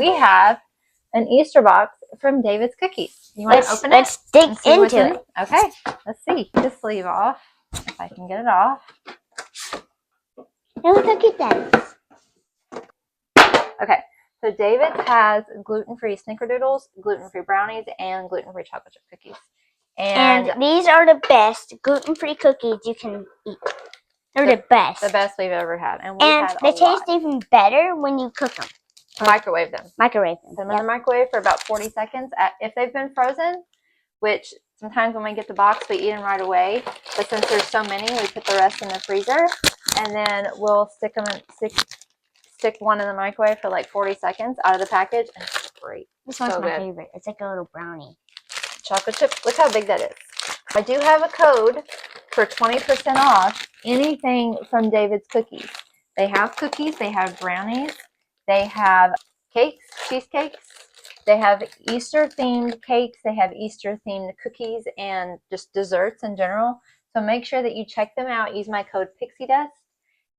we have an Easter box from David's Cookies. You want to open it? Let's dig into it. Okay, let's see. Get the sleeve off, if I can get it off. Now look at that. Okay, so David's has gluten-free snickerdoodles, gluten-free brownies, and gluten-free chocolate chip cookies. And these are the best gluten-free cookies you can eat. They're the best. The best we've ever had. And they taste even better when you cook them. Microwave them. Microwave them. Put them in the microwave for about 40 seconds. If they've been frozen, which sometimes when we get the box, we eat them right away. But since there's so many, we put the rest in the freezer. And then we'll stick one in the microwave for like 40 seconds out of the package. And it's great. This one's my favorite. It's like a little brownie. Chocolate chip. Look how big that is. I do have a code for 20% off anything from David's Cookies. They have cookies. They have brownies. They have cakes, cheesecakes. They have Easter-themed cakes. They have Easter-themed cookies and just desserts in general. So make sure that you check them out. Use my code PixieDust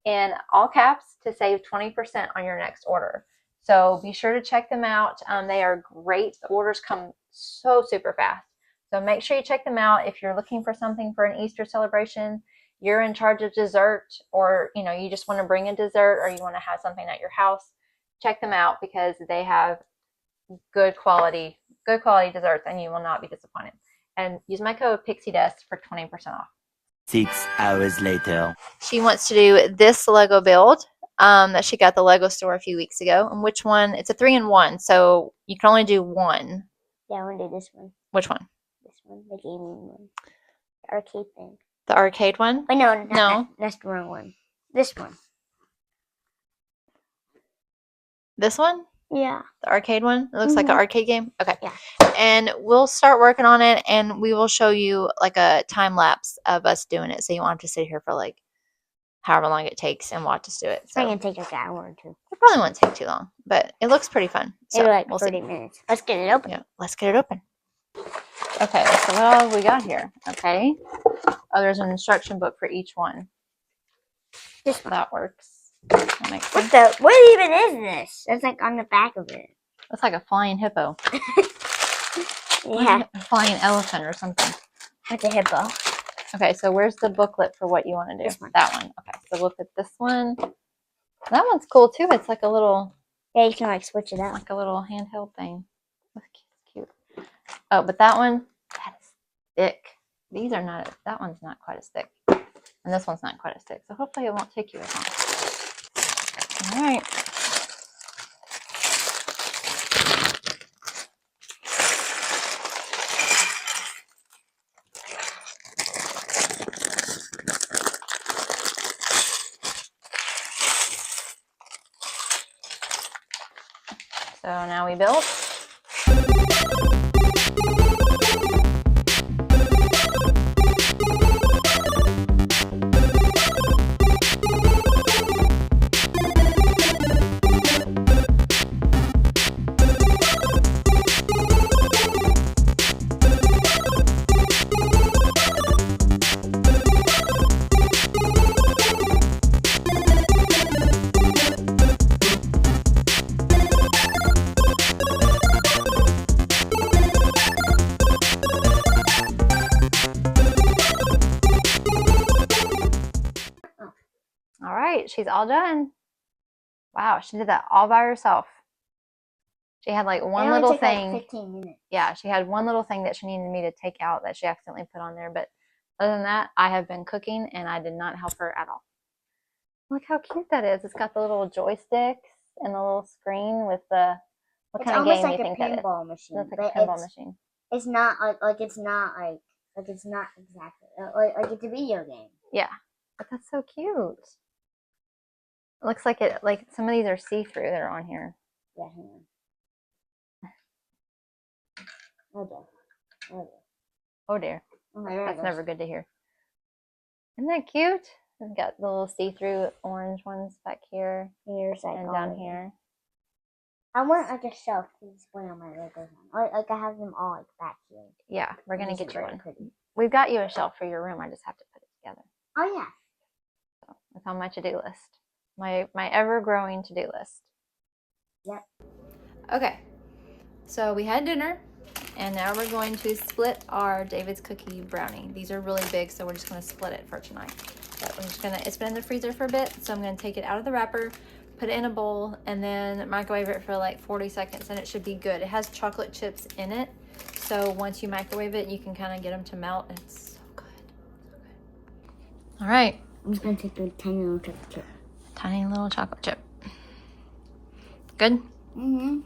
in all caps to save 20% on your next order. So be sure to check them out. They are great. The orders come so super fast. So make sure you check them out. If you're looking for something for an Easter celebration, you're in charge of dessert, or you just want to bring a dessert, or you want to have something at your house, check them out because they have good quality desserts and you will not be disappointed. And use my code PixieDust for 20% off. 6 hours later. She wants to do this Lego build that she got at the Lego store a few weeks ago. And which one? It's a 3-in-1, so you can only do one. Yeah, I want to do this one. Which one? This one, the gaming one. The arcade thing. The arcade one? Wait, no. That's the wrong one. This one. This one? Yeah. The arcade one? It looks like an arcade game? Okay. Yeah. And we'll start working on it, and we will show you like a time lapse of us doing it, so you won't have to sit here for like however long it takes and watch us do it. So it's going to take like an hour or two. It probably won't take too long, but it looks pretty fun. So maybe like we'll 30 minutes. Let's get it open. Yeah, let's get it open. Okay, so what else we got here? Okay. Oh, there's an instruction book for each one. This one. That works. That makes sense. What even is this? That's like on the back of it. Looks like a flying hippo. Yeah. A flying elephant or something. It's a hippo. Okay, so where's the booklet for what you want to do? This one. That one. Okay, so look at this one. That one's cool too. It's like a little... Yeah, you can like switch it out. Like a little handheld thing. That's cute. Oh, but that one, that is thick. These are not... That one's not quite as thick. And this one's not quite as thick. So hopefully it won't take you as long. All right. So now we build. All right, she's all done. Wow, she did that all by herself. She had like one little thing. Like 15 minutes. Yeah, she had one little thing that she needed me to take out that she accidentally put on there. But other than that, I have been cooking and I did not help her at all. Look how cute that is. It's got the little joysticks and the little screen with the... What kind of game do you think that is? It's almost like a pinball machine. It's like a pinball machine. It's not like it's not exactly like it's a video game. Yeah, but that's so cute. It looks like it. Like some of these are see-through that are on here. Yeah. Oh dear. Oh dear. Okay, that's never good to hear. Isn't that cute? It's got the little see-through orange ones back here. Here's like and down here. I want like a shelf to display all my Legos on. Like I have them all like back here. Yeah, we're gonna get you one. Pretty. We've got you a shelf for your room. I just have to put it together. Oh yeah. So it's on my to-do list. My ever-growing to-do list. Yep. Okay, so we had dinner, and now we're going to split our David's Cookie brownie. These are really big, so we're just gonna split it for tonight. But I'm just gonna, it's been in the freezer for a bit, so I'm gonna take it out of the wrapper, put it in a bowl, and then microwave it for like 40 seconds, and it should be good. It has chocolate chips in it, so once you microwave it, you can kind of get them to melt. It's so good, so good. All right. I'm just gonna take a tiny little chocolate chip. Tiny little chocolate chip. Good? Mm-hmm.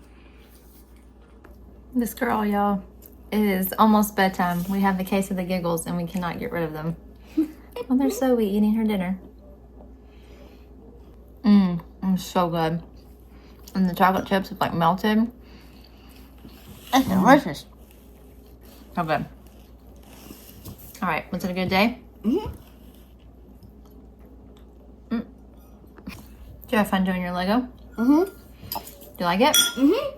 This girl, y'all, it is almost bedtime. We have the case of the giggles and we cannot get rid of them. Oh, they're Zoe eating her dinner. It's so good. And the chocolate chips have like melted. It's delicious. So good. All right, was it a good day? Mm-hmm. Did you have fun doing your Lego? Mm-hmm. Do you like it? Mm-hmm.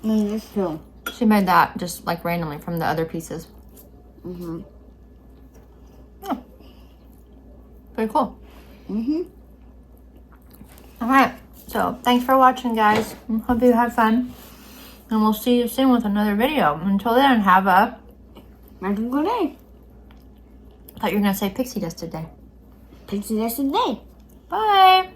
This too. She made that just like randomly from the other pieces. Mm-hmm. Oh. Pretty cool. Mm-hmm. All right, so thanks for watching, guys. Hope you had fun, and we'll see you soon with another video. Until then, have a Magical day. I thought you were gonna say pixie dust today. Pixie dust today. Bye.